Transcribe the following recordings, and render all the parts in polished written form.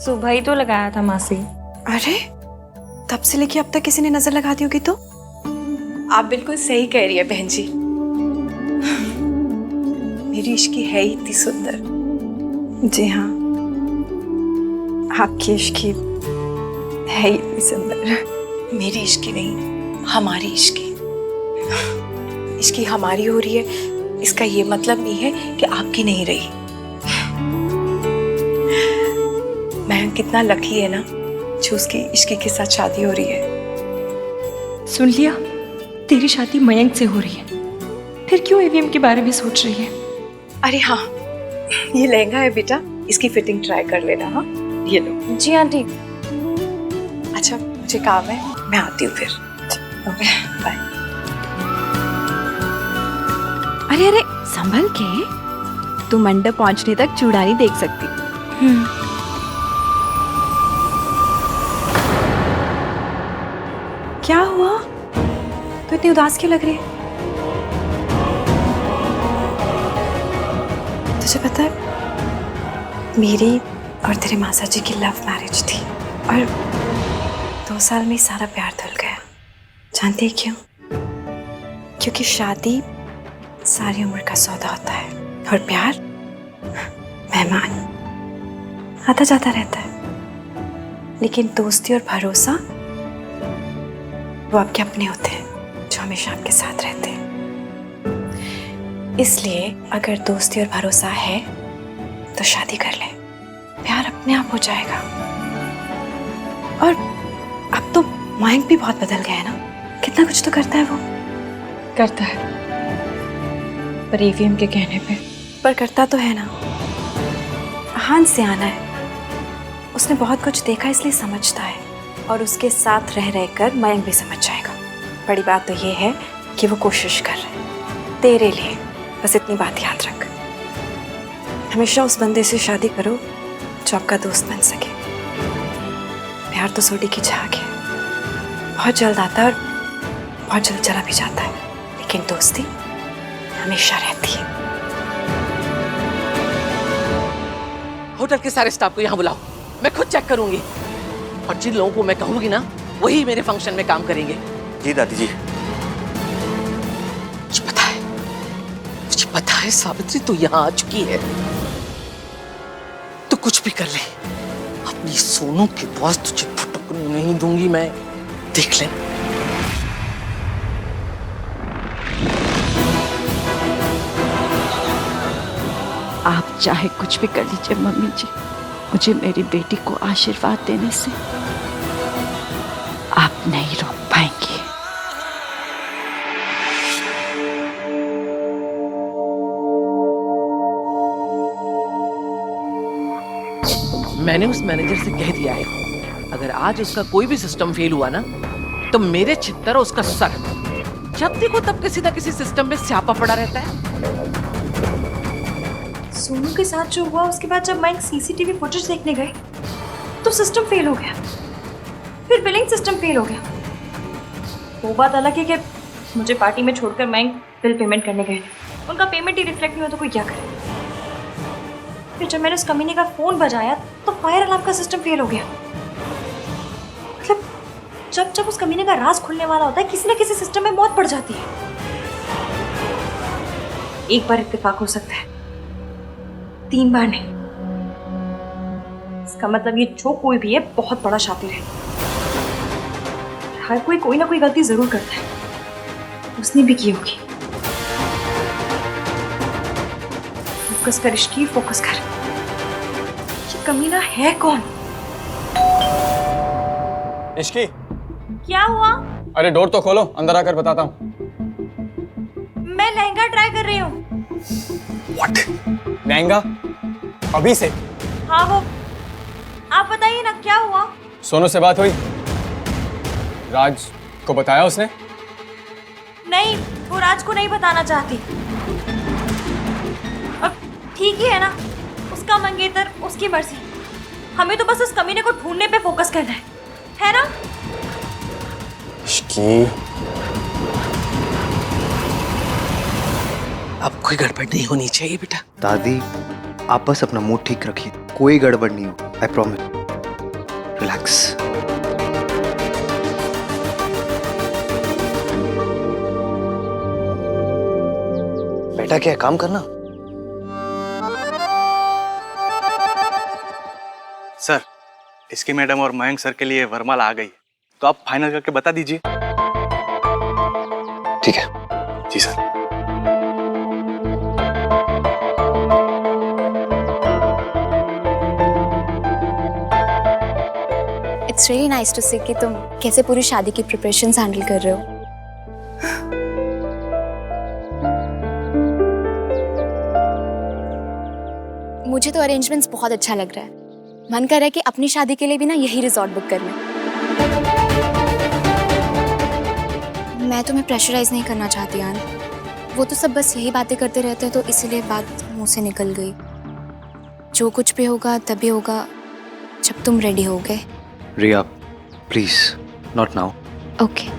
सुबह ही तो लगाया था मासी। अरे तब से लेके अब तक किसी ने नजर लगा दी होगी तो? आप बिल्कुल सही कह रही है बहन जी। मेरी इश्की है ही इतनी सुंदर। जी हाँ, आपकी इश्की है ही इतनी सुंदर। मेरी इश्की नहीं, हमारी इश्की। इश्की हमारी हो रही है, इसका ये मतलब नहीं है कि आपकी नहीं रही। मैं कितना लकी है ना जो उसकी इश्की के साथ शादी हो रही है। सुन लिया, तेरी शादी मयंक से हो रही है, फिर क्यों ईवीएम के बारे में सोच रही है? अरे हाँ, ये लहंगा है बेटा, इसकी फिटिंग ट्राई कर लेना। हाँ ये लो। जी आंटी। अच्छा मुझे काम है, मैं आती हूँ फिर। Okay bye. अरे अरे संभल के, तू मंडप पहुंचने तक चूड़ा नहीं देख सकती। क्या हुआ? तो इतनी उदास क्यों लग रही है? तुझे पता है मेरी और तेरे मासा जी की लव मैरिज थी और 2 साल में सारा प्यार धुल गया। जानती है क्यों? क्योंकि शादी सारी उम्र का सौदा होता है और प्यार मेहमान आता जाता रहता है, लेकिन दोस्ती और भरोसा वो आपके अपने होते हैं जो हमेशा आपके साथ रहते हैं। इसलिए अगर दोस्ती और भरोसा है तो शादी कर ले, प्यार अपने आप हो जाएगा। और अब तो मयंक भी बहुत बदल गया है ना, कितना कुछ तो करता है वो। करता है, पर ईवीएम के कहने पे। पर करता तो है ना। हान से आना है, उसने बहुत कुछ देखा इसलिए समझता है, और उसके साथ रह रहकर मयंक भी समझ जाएगा। बड़ी बात तो ये है कि वो कोशिश कर रहे हैं तेरे लिए। बस इतनी बात याद रख, हमेशा उस बंदे से शादी करो जो आपका दोस्त बन सके। प्यार तो सोडी की झाग है, बहुत जल्द आता है और बहुत जल्द चला भी जाता है, लेकिन दोस्ती हमेशा रहती है। होटल के सारे स्टाफ को यहाँ बुलाओ, मैं खुद चेक करूंगी, और जिन लोगों को मैं कहूंगी ना वही मेरे फंक्शन में काम करेंगे। जी दादी जी। मुझे पता है सावित्री तू यहाँ आ चुकी है, तो कुछ भी कर ले, अपनी सोनू के पास तुझे फटकने नहीं दूंगी मैं, देख ले। आप चाहे कुछ भी कर लीजिए मम्मी जी, मुझे मेरी बेटी को आशीर्वाद देने से आप नहीं रोक पाएंगी। मैंने उस मैनेजर से कह दिया है, अगर आज उसका कोई भी सिस्टम फेल हुआ ना तो मेरे छित्तर और उसका सर, जब देखो तब किसी ना किसी सिस्टम में स्यापा पड़ा रहता है। सोनू के साथ जो हुआ उसके बाद जब मयंक सीसीटीवी फुटेज देखने गए तो सिस्टम फेल हो गया, फिर बिलिंग सिस्टम फेल हो गया। वो बात अलग है कि मुझे पार्टी में छोड़कर मयंक बिल पेमेंट करने गए थे, उनका पेमेंट ही रिफ्लेक्ट नहीं हुआ तो कोई क्या करे। फिर जब मैंने उस कमीने का फोन बजाया तो फायर अलार्म का सिस्टम फेल हो गया। मतलब जब जब उस कमीने का राज खुलने वाला होता है किसी न किसी सिस्टम में मौत पड़ जाती है। एक बार इत्तेफाक हो सकता है, 3 बार नहीं। इसका मतलब ये जो कोई भी है बहुत बड़ा शातिर है। हर कोई कोई ना कोई गलती जरूर करता है, उसने भी की होगी। फोकस कर इश्की, फोकस कर। ये कमीना है कौन? इश्की, क्या हुआ? अरे डोर तो खोलो, अंदर आकर बताता हूँ। मैं लहंगा ट्राई कर रही हूँ। What? लहंगा? अभी से? हाँ वो, आप बताइए ना क्या हुआ? सोनू से बात हुई? राज को बताया उसने? नहीं, वो राज को नहीं बताना चाहती। अब ठीक ही है ना, उसका मंगेतर उसकी मर्जी। हमें तो बस उस कमीने को ढूंढने पे फोकस करना है ना? इश्की, अब कोई गड़बड़ नहीं होनी चाहिए बेटा। दादी, आप बस अपना मूड ठीक रखिए, कोई गड़बड़ नहीं हो, आई प्रॉमिस। रिलैक्स। बेटा क्या काम करना। सर, इसकी मैडम और मयंक सर के लिए वरमाला आ गई है, तो आप फाइनल करके बता दीजिए। ठीक है। जी sir. It's really nice to see कि तुम कैसे पूरी शादी की प्रिपरेशंस हैंडल कर रहे हो। मुझे तो अरेंजमेंट्स बहुत अच्छा लग रहा है। मन कर रहा है कि अपनी शादी के लिए भी ना यही रिजॉर्ट बुक कर लें। मैं तुम्हें प्रेशराइज नहीं करना चाहती यार, वो तो सब बस यही बातें करते रहते हैं, तो इसीलिए बात मुंह से निकल गई। जो कुछ भी होगा तभी होगा जब तुम रेडी हो गए। Riya please, not now. Okay.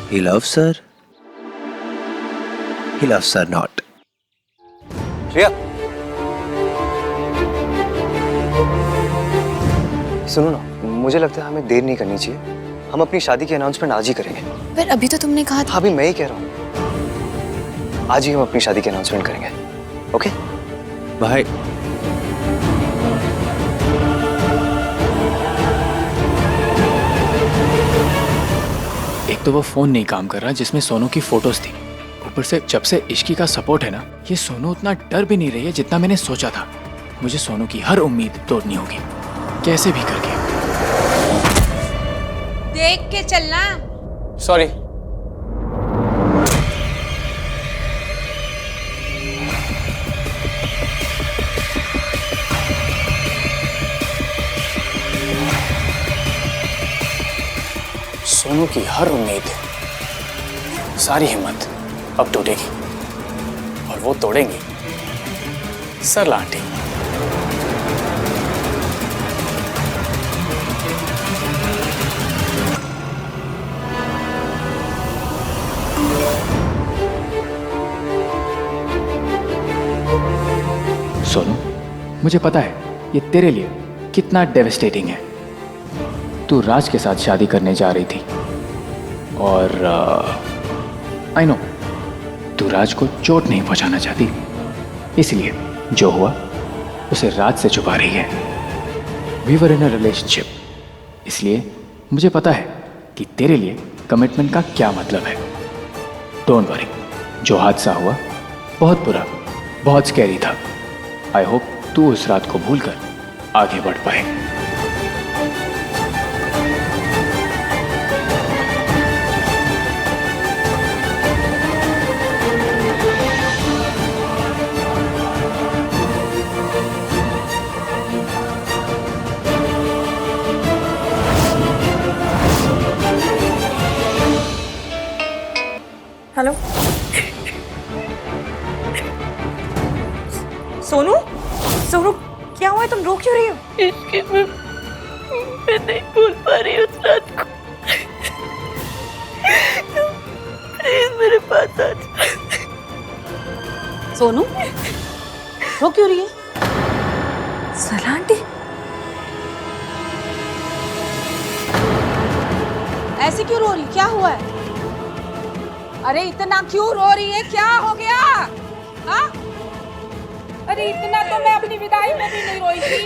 He loves her. He loves her not. Riya, सुनो ना, मुझे लगता है हमें देर नहीं करनी चाहिए। हम अपनी शादी की अनाउंसमेंट आज ही करेंगे। पर अभी तो तुमने कहा था। अभी मैं ही कह रहा हूँ, आज ही हम अपनी शादी की अनाउंसमेंट करेंगे। Okay bye. एक तो वो फोन नहीं काम कर रहा जिसमें सोनू की फोटोज थी, ऊपर से जब से इश्की का सपोर्ट है ना, ये सोनू उतना डर भी नहीं रही है जितना मैंने सोचा था। मुझे सोनू की हर उम्मीद तोड़नी होगी, कैसे भी करके। देख के चलना। सॉरी। सोनू की हर उम्मीद, सारी हिम्मत अब टूटेगी और वो तोड़ेंगी सरला आंटी। सोनू, मुझे पता है ये तेरे लिए कितना डेवस्टेटिंग है। तू राज के साथ शादी करने जा रही थी और आई नो तू राज को चोट नहीं पहुंचाना चाहती, इसलिए जो हुआ उसे राज से छुपा रही है। We were in a relationship, इसलिए मुझे पता है कि तेरे लिए कमिटमेंट का क्या मतलब है। डोंट वरी, जो हादसा हुआ बहुत बुरा, बहुत स्कैरी था। आई होप तू उस रात को भूलकर आगे बढ़ पाए। हेलो सोनू, सोनू क्या हुआ है? तुम रो क्यों रही हो? इसके मैं नहीं भूल पा रही उस रात को। प्लीज मेरे पास आ जा। सोनू रो क्यों रही है? सरला आंटी, ऐसे क्यों रो रही? क्या हुआ है? अरे इतना क्यों रो रही है? क्या हो गया? हाँ? अरे इतना तो मैं अपनी विदाई में भी नहीं रोई थी।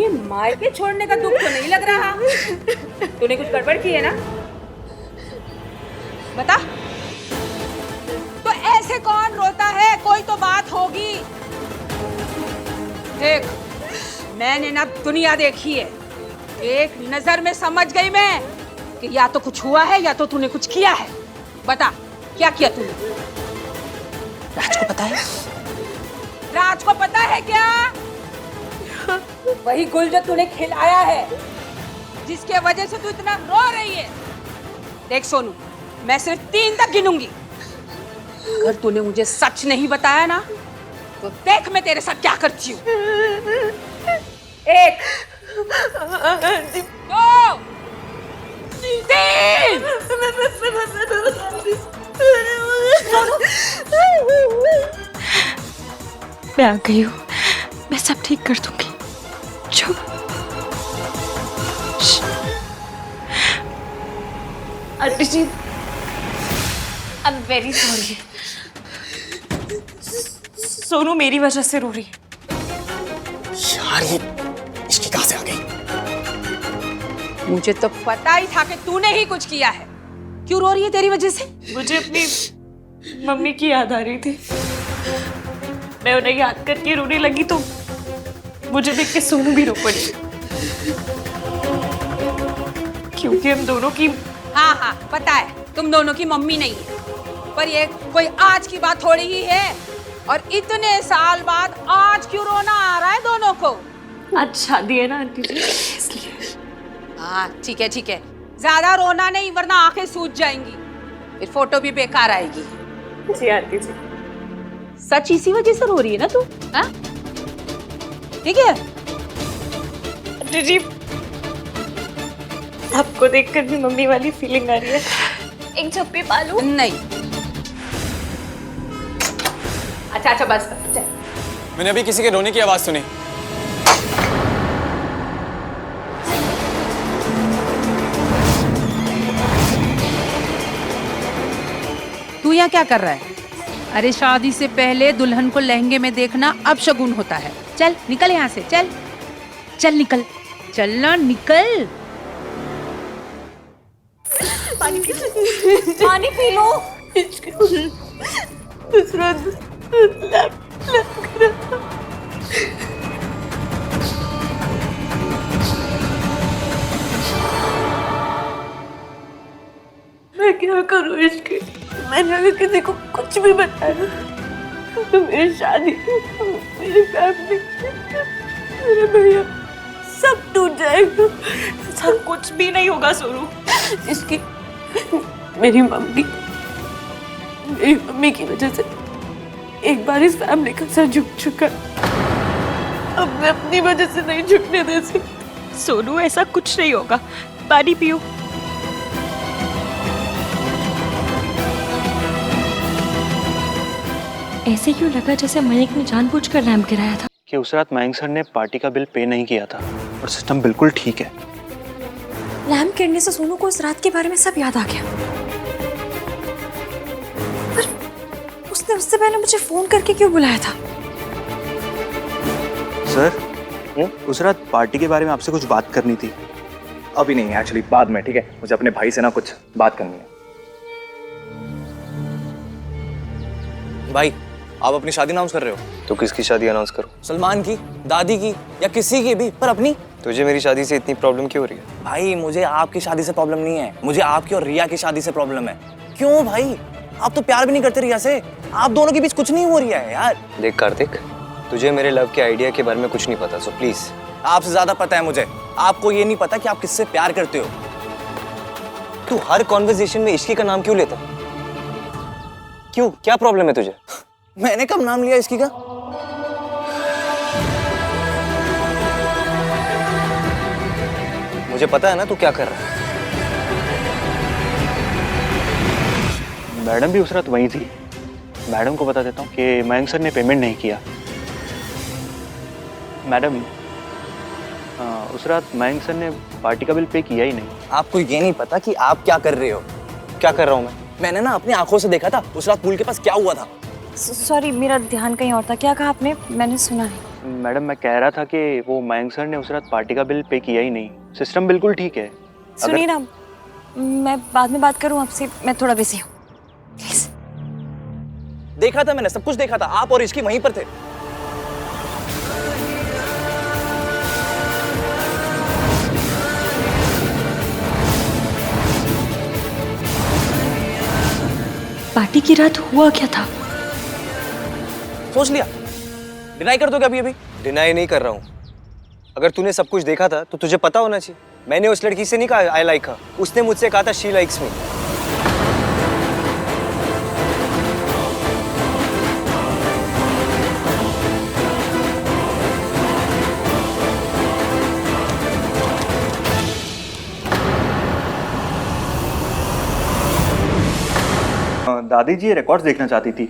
ये मायके छोड़ने का दुख तो नहीं लग रहा? तूने कुछ गड़बड़ की है ना? बता। तो ऐसे कौन रोता है? कोई तो बात होगी। देख, मैंने ना दुनिया देखी है, एक नजर में समझ गई मैं कि या तो कुछ हुआ है या तो तूने कुछ किया है। बता, क्या किया तूने? राज को पता है? राज को पता है क्या? वही गुल जो तूने खिलाया है, जिसके वजह से तू इतना रो रही है। देख सोनू, मैं सिर्फ 3 तक गिनूंगी। अगर तूने मुझे सच नहीं बताया ना तो देख मैं तेरे साथ क्या करती हूँ। 1 2 3। मैं आ गई हूँ, मैं सब ठीक कर दूंगी। चुप। Aunty ji, I am very sorry. Sonu मेरी वजह से रो रही है। यार ये इसकी कहां से आ गई? मुझे तो पता ही था कि तूने ही कुछ किया है। क्यों रो रही है तेरी वजह से? मुझे अपनी मम्मी की याद आ रही थी। मैं उन्हें याद करके रोने लगी तो मुझे देख के सोनू भी रो पड़ी। क्योंकि हम दोनों की हाँ पता है तुम दोनों की मम्मी नहीं है, पर ये कोई आज की बात थोड़ी ही है। और इतने साल बाद आज क्यों रोना आ रहा है दोनों को? आज शादी है ना आंटी जी, इसलिए। हाँ ठीक है, ज्यादा रोना नहीं वरना आंखें सूज जाएंगी, फिर फोटो भी बेकार आएगी। जी आंटी जी। सच इसी वजह से रो रही है ना तू? हाँ ठीक है आंटी जी, आपको देखकर भी मम्मी वाली फीलिंग आ रही है। एक झप्पी पालू? नहीं। अच्छा बस चल। मैंने अभी किसी के रोने की आवाज सुनी। तू यहाँ क्या कर रहा है? अरे शादी से पहले दुल्हन को लहंगे में देखना अब शगुन होता है। चल निकल यहाँ से, चल निकल, चलना निकल। पानी पी लो। दूसरा मैं क्या करूँ इसकी? मैंने अगर किसी को कुछ भी बताया तो मेरी शादी, मेरी फैमिली, मेरे भैया सब टूट जाएगा। सब कुछ भी नहीं होगा सोनू। इसकी मेरी मम्मी की वजह से एक बार इस फैमिली का सर झुक चुका, अब मैं अपनी वजह से नहीं झुकने दे सकती। सोनू ऐसा कुछ नहीं होगा, पानी पियो। ऐसे क्यों लगा जैसे मयंक ने जानबूझकर रैंप गिराया था? कि उस रात मयंक सर ने पार्टी का बिल पे नहीं किया था और सिस्टम बिल्कुल ठीक है। लैम्प गिरने से सोनू को उस रात के बारे में सब याद आ गया, पर उसने उससे पहले मुझे फोन करके क्यों बुलाया था? सर, उस रात पार्टी के बारे में आपसे कुछ बात करनी थी। अभी नहीं, एक्चुअली बाद में, ठीक है? मुझे अपने भाई से ना कुछ बात करनी है। भाई आप अपनी शादी अनाउंस कर रहे हो? तो किसकी शादी अनाउंस करो? सलमान की, दादी की या किसी की भी, पर अपनी। तुझे मेरी शादी से इतनी प्रॉब्लम क्यों हो रही है? भाई मुझे आपकी शादी से प्रॉब्लम नहीं है, मुझे आपकी और रिया की शादी से प्रॉब्लम है। क्यों भाई? आप तो प्यार भी नहीं करते रिया से, आप दोनों के बीच कुछ नहीं हो रहा है यार। देख कार्तिक, तुझे मेरे लव के आइडिया के बारे में कुछ नहीं पता, सो प्लीज। आपसे ज्यादा पता है मुझे। आपको ये नहीं पता कि आप किससे प्यार करते हो। तू हर कॉन्वर्सेशन में इश्की का नाम क्यों लेता? क्यों, क्या प्रॉब्लम है तुझे? मैंने कब नाम लिया इसकी का? मुझे पता है ना तू क्या कर रहा है। मैडम भी उस रात वहीं थी। मैडम को बता देता हूँ कि मयंक सर ने पेमेंट नहीं किया। मैडम, उस रात मयंक सर ने पार्टी का बिल पे किया ही नहीं। आपको ये नहीं पता कि आप क्या कर रहे हो? क्या कर रहा हूँ मैं? मैंने ना अपनी आंखों से देखा था उस रात पूल के पास क्या हुआ था। सॉरी, मेरा ध्यान कहीं और था। क्या कहा आपने? मैंने सुना नहीं। मैडम, मैं कह रहा था कि वो मयंक सर ने उस रात पार्टी का बिल पे किया ही नहीं। सिस्टम बिल्कुल ठीक है। सुनिए ना, मैं बाद में बात करूं आपसे, मैं थोड़ा बिजी हूँ, प्लीज। देखा था मैंने, सब कुछ देखा था। आप और इसकी वहीं पर थे। पार्टी की रात हुआ क्या था? सोच लिया? डिनाई कर दोगे अभी? डिनाई नहीं कर रहा हूँ। अगर तूने सब कुछ देखा था तो तुझे पता होना चाहिए। मैंने उस लड़की से नहीं कहा आई लाइक हर, उसने मुझसे कहा था शी लाइक्स मी। दादी जी रिकॉर्ड्स देखना चाहती थी।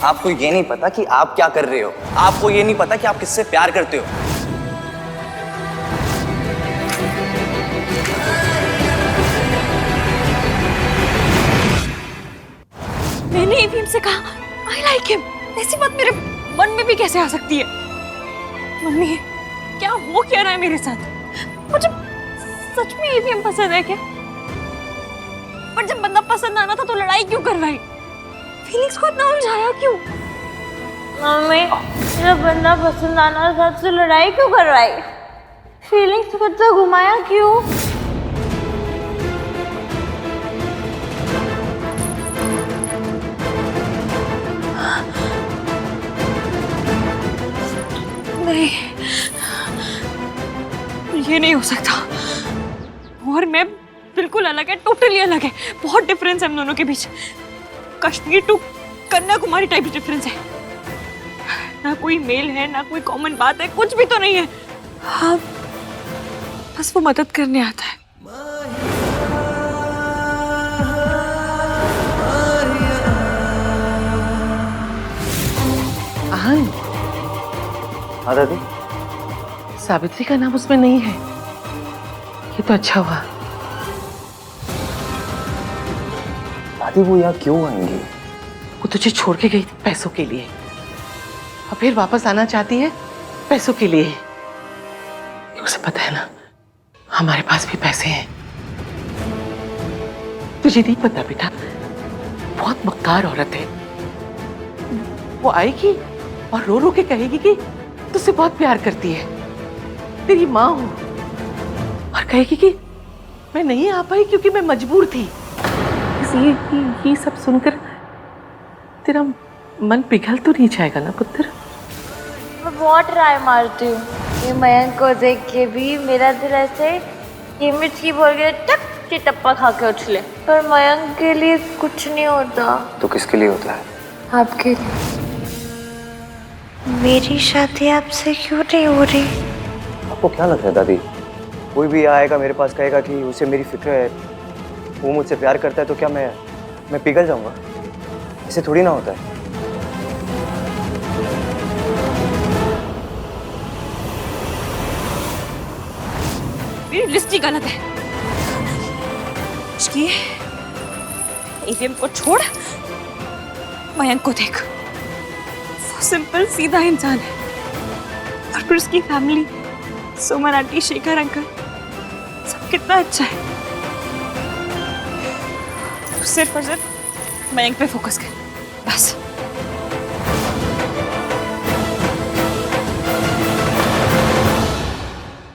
आपको ये नहीं पता कि आप क्या कर रहे हो, आपको ये नहीं पता कि आप किससे प्यार करते हो। मैंने ईवीएम से कहा आई लाइक हिम, ऐसी बात मेरे मन में भी कैसे आ सकती है? मम्मी क्या हो क्या रहा है मेरे साथ? मुझे सच में ईवीएम पसंद है क्या? पर जब बंदा पसंद आना था तो लड़ाई क्यों करवाई? फीलिंग्स को इतना उलझाया क्यों? मम्मी जब बंदा पसंद आना था तो लड़ाई क्यों करवाई? फीलिंग्स को इतना घुमाया क्यों? नहीं, ये नहीं हो सकता। और मैं बिल्कुल अलग है, टोटली अलग है। बहुत डिफरेंस है हम दोनों के बीच। Kashmir to Kanyakumari type difference है। ना कोई मेल है, ना कोई कॉमन बात है, कुछ भी तो नहीं है। हाँ, बस वो मदद करने आता है। हाँ दादी, सावित्री का नाम उसमें नहीं है, ये तो अच्छा हुआ। दादी वो यहाँ क्यों आएंगी? वो तुझे छोड़ के गई थी पैसों के लिए, और फिर वापस आना चाहती है पैसों के लिए। उसे पता है ना हमारे पास भी पैसे हैं। तुझे नहीं पता बेटा, बहुत मक्कार औरत है। वो आएगी और रो रो के कहेगी कि तुझसे बहुत प्यार करती है, तेरी माँ हूं, और कहेगी कि मैं नहीं आ पाई क्योंकि मैं मजबूर थी। ये सब सुनकर तेरा मन पिघल तो नहीं जाएगा ना पुत्र? मैं बहुत ट्राई मारती हूँ ये मयंक को देख के भी मेरा दिल ऐसे ये मिर्ची बोल के टप के टप्पा खा के उछले, पर मयंक के लिए कुछ नहीं होता। तो किसके लिए होता है? आपके लिए। मेरी शादी आपसे क्यों नहीं हो रही? आपको क्या लग रहा है दादी, कोई भी आएगा मेरे पास कहेगा कि उसे मेरी फिक्र है, वो मुझसे प्यार करता है, तो क्या मैं पिघल जाऊंगा? ऐसे थोड़ी ना होता है। मेरी लिस्ट ही गलत है। ईवीएम को छोड़, मयंक को देख। वो सिंपल सीधा इंसान है, और फिर उसकी फैमिली, सुमन आंटी, शेखर अंकल, सब कितना अच्छा है। सिर्फ और सिर्फ मयंक पे फोकस कर बस।